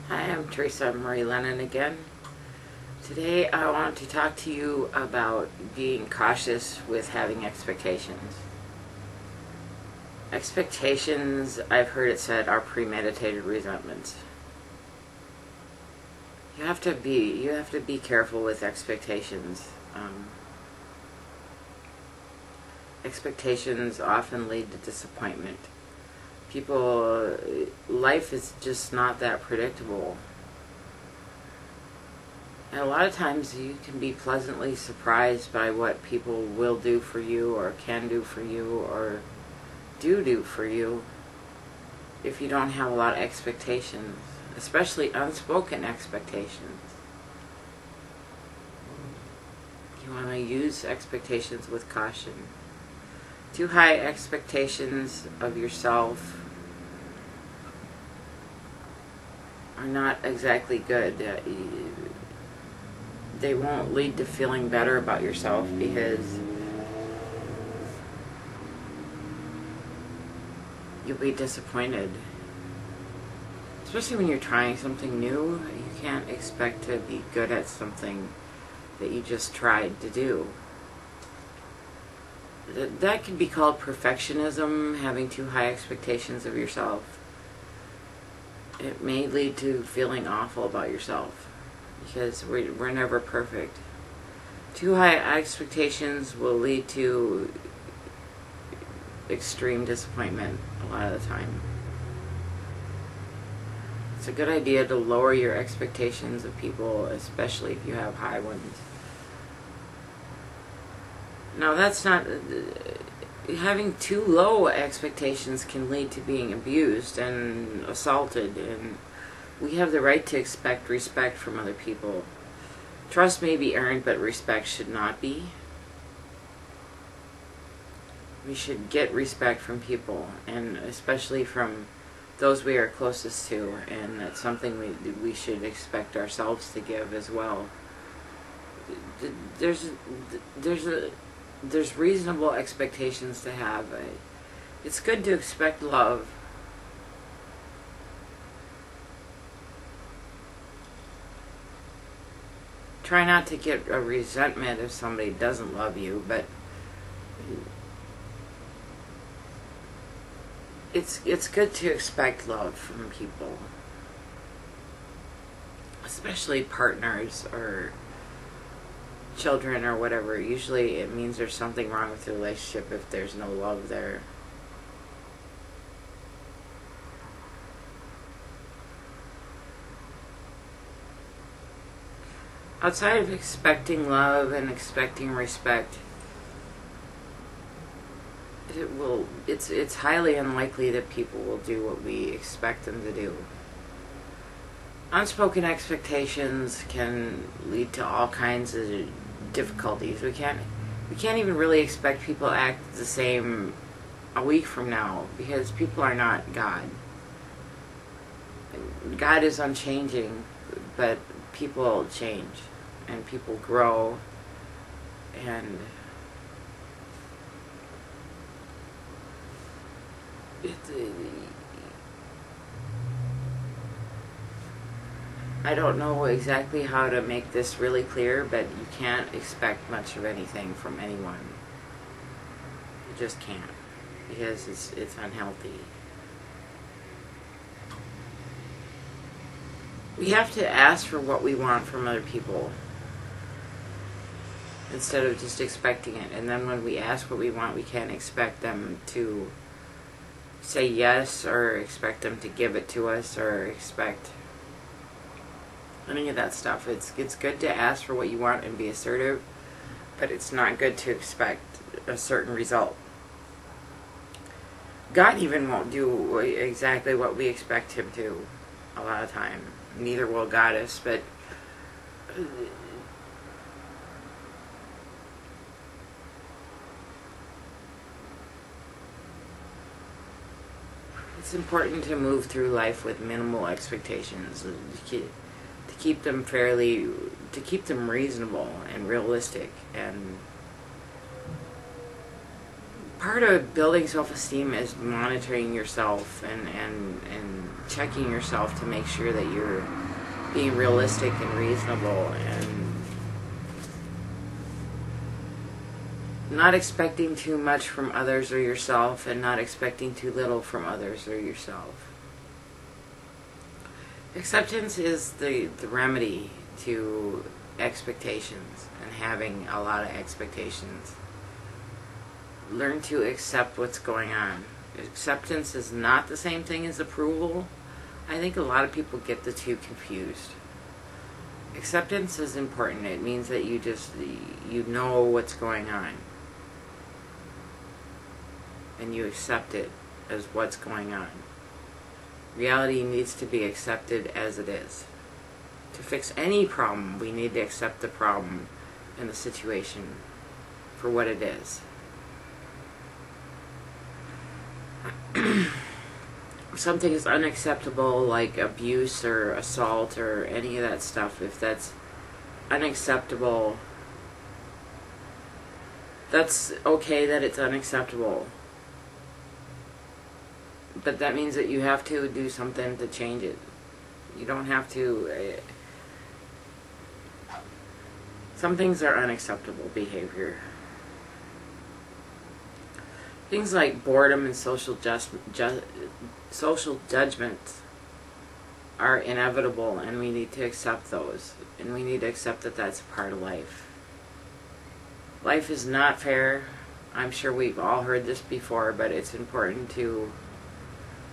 Hi, I'm Teresa Marie Lennon again. Today I want to talk to you about being cautious with having expectations. Expectations, I've heard it said, are premeditated resentments. You have to be careful with expectations. Expectations often lead to disappointment. Life is just not that predictable. And a lot of times you can be pleasantly surprised by what people will do for you, or can do for you, or do for you if you don't have a lot of expectations, especially unspoken expectations. You want to use expectations with caution. Too high expectations of yourself are not exactly good. They won't lead to feeling better about yourself, because you'll be disappointed. Especially when you're trying something new, you can't expect to be good at something that you just tried to do. That can be called perfectionism, having too high expectations of yourself. It may lead to feeling awful about yourself, because we're never perfect. Too high expectations will lead to extreme disappointment a lot of the time. It's a good idea to lower your expectations of people, especially if you have high ones. Now, that's not... having too low expectations can lead to being abused and assaulted, and we have the right to expect respect from other people. Trust may be earned, but respect should not be. We should get respect from people, and especially from those we are closest to, and that's something we should expect ourselves to give as well. There's reasonable expectations to have. It's good to expect love. Try not to get a resentment if somebody doesn't love you, but it's good to expect love from people, especially partners or children or whatever. Usually it means there's something wrong with the relationship if there's no love there. Outside of expecting love and expecting respect, it's highly unlikely that people will do what we expect them to do. Unspoken expectations can lead to all kinds of difficulties. We can't even really expect people to act the same a week from now, because people are not God. God is unchanging, but people change and people grow, and I don't know exactly how to make this really clear, but you can't expect much of anything from anyone. You just can't, because it's unhealthy. We have to ask for what we want from other people instead of just expecting it. And then when we ask what we want, we can't expect them to say yes, or expect them to give it to us, or expect any of that stuff. It's good to ask for what you want and be assertive, but it's not good to expect a certain result. God even won't do exactly what we expect him to a lot of time. Neither will Goddess, but it's important to move through life with minimal expectations, to keep them reasonable and realistic. And part of building self-esteem is monitoring yourself and checking yourself to make sure that you're being realistic and reasonable and not expecting too much from others or yourself and not expecting too little from others or yourself. Acceptance is the remedy to expectations and having a lot of expectations. Learn to accept what's going on. Acceptance is not the same thing as approval. I think a lot of people get the two confused. Acceptance is important. It means that you know what's going on. And you accept it as what's going on. Reality needs to be accepted as it is. To fix any problem, we need to accept the problem and the situation for what it is. If something is unacceptable, like abuse or assault or any of that stuff, if that's unacceptable, that's okay that it's unacceptable. But that means that you have to do something to change it. You don't have to... Some things are unacceptable behavior. Things like boredom and social judgment are inevitable, and we need to accept those. And we need to accept that that's a part of life. Life is not fair. I'm sure we've all heard this before, but it's important to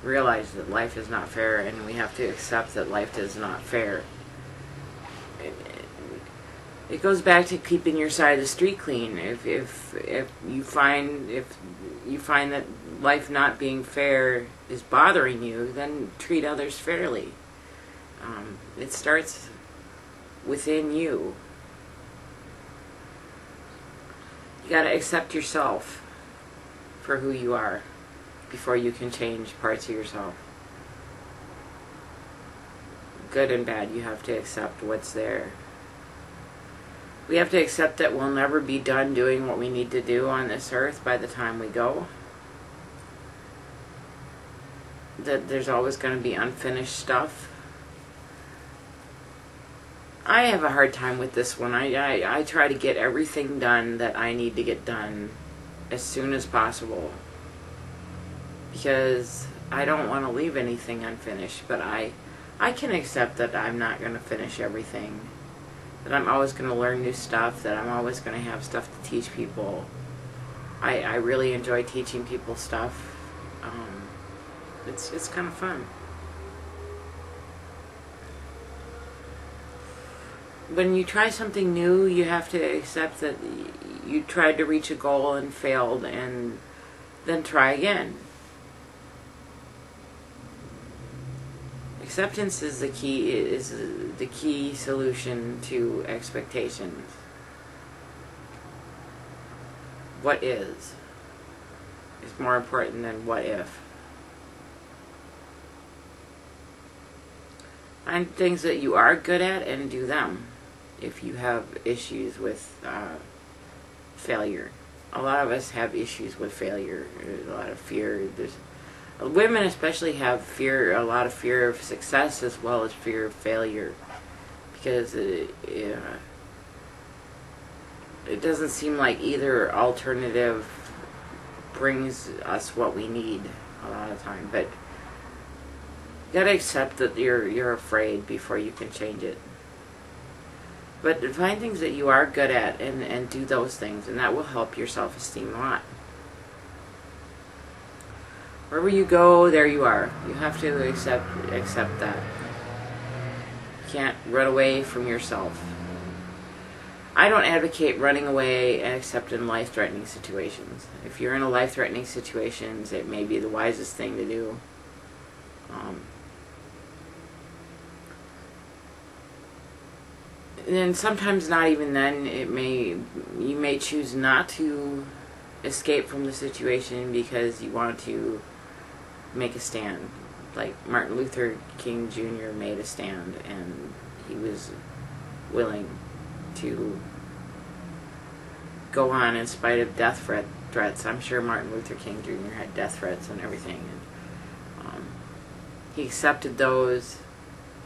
realize that life is not fair, and we have to accept that life is not fair. It goes back to keeping your side of the street clean. If you find that life not being fair is bothering you, then treat others fairly. It starts within you. You got to accept yourself for who you are before you can change parts of yourself. Good and bad, you have to accept what's there. We have to accept that we'll never be done doing what we need to do on this earth by the time we go. That there's always going to be unfinished stuff. I have a hard time with this one. I try to get everything done that I need to get done as soon as possible, because I don't want to leave anything unfinished, but I can accept that I'm not going to finish everything, that I'm always going to learn new stuff, that I'm always going to have stuff to teach people. I really enjoy teaching people stuff. It's kind of fun. When you try something new, you have to accept that you tried to reach a goal and failed, and then try again. Acceptance is the key solution to expectations. What is more important than what if. Find things that you are good at and do them. If you have issues with failure, a lot of us have issues with failure. There's a lot of fear. Women especially have a lot of fear of success as well as fear of failure, because it doesn't seem like either alternative brings us what we need a lot of time. But you gotta accept that you're afraid before you can change it. But find things that you are good at and do those things, and that will help your self-esteem a lot. Wherever you go, there you are. You have to accept that. You can't run away from yourself. I don't advocate running away except in life-threatening situations. If you're in a life-threatening situation, it may be the wisest thing to do. And then sometimes not even then, you may choose not to escape from the situation because you want to make a stand. Like Martin Luther King Jr. made a stand, and he was willing to go on in spite of death threats. I'm sure Martin Luther King Jr. had death threats and everything. And he accepted those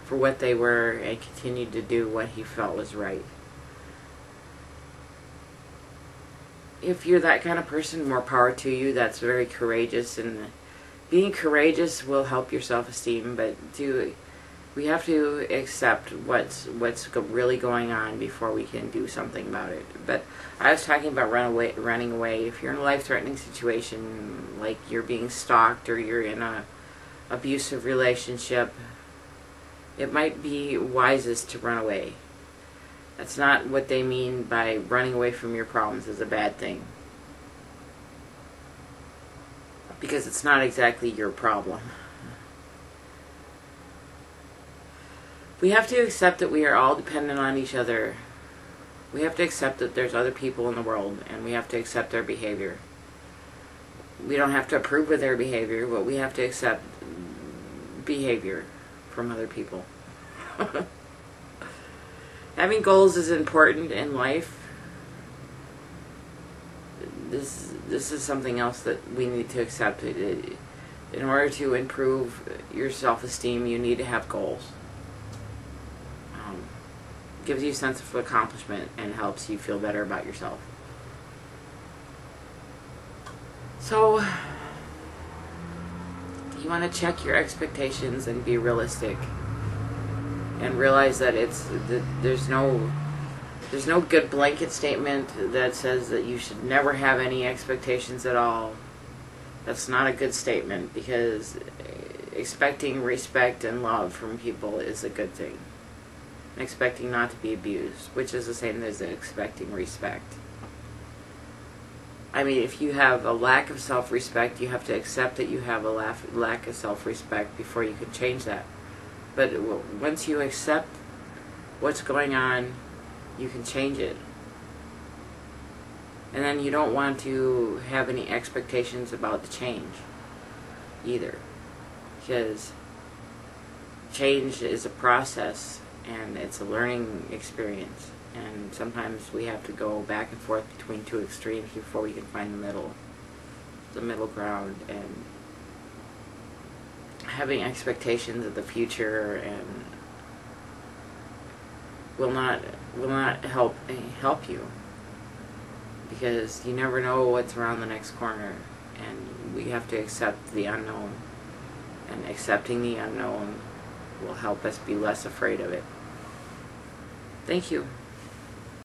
for what they were and continued to do what he felt was right. If you're that kind of person, more power to you. That's very courageous, and being courageous will help your self-esteem, but we have to accept what's really going on before we can do something about it. But I was talking about running away. If you're in a life-threatening situation, like you're being stalked or you're in a abusive relationship, it might be wisest to run away. That's not what they mean by running away from your problems is a bad thing. Because it's not exactly your problem. We have to accept that we are all dependent on each other. We have to accept that there's other people in the world, and we have to accept their behavior. We don't have to approve of their behavior, but we have to accept behavior from other people. Having goals is important in life. This is something else that we need to accept. In order to improve your self-esteem, you need to have goals. Gives you a sense of accomplishment and helps you feel better about yourself. So, you want to check your expectations and be realistic, and realize that there's no good blanket statement that says that you should never have any expectations at all. That's not a good statement, because expecting respect and love from people is a good thing. Expecting not to be abused, which is the same as expecting respect. I mean, if you have a lack of self-respect, you have to accept that you have a lack of self-respect before you can change that. But once you accept what's going on, you can change it. And then you don't want to have any expectations about the change either. Because change is a process, and it's a learning experience. And sometimes we have to go back and forth between two extremes before we can find the middle ground. And having expectations of the future and will not help you, because you never know what's around the next corner, and we have to accept the unknown, and accepting the unknown will help us be less afraid of it. Thank you.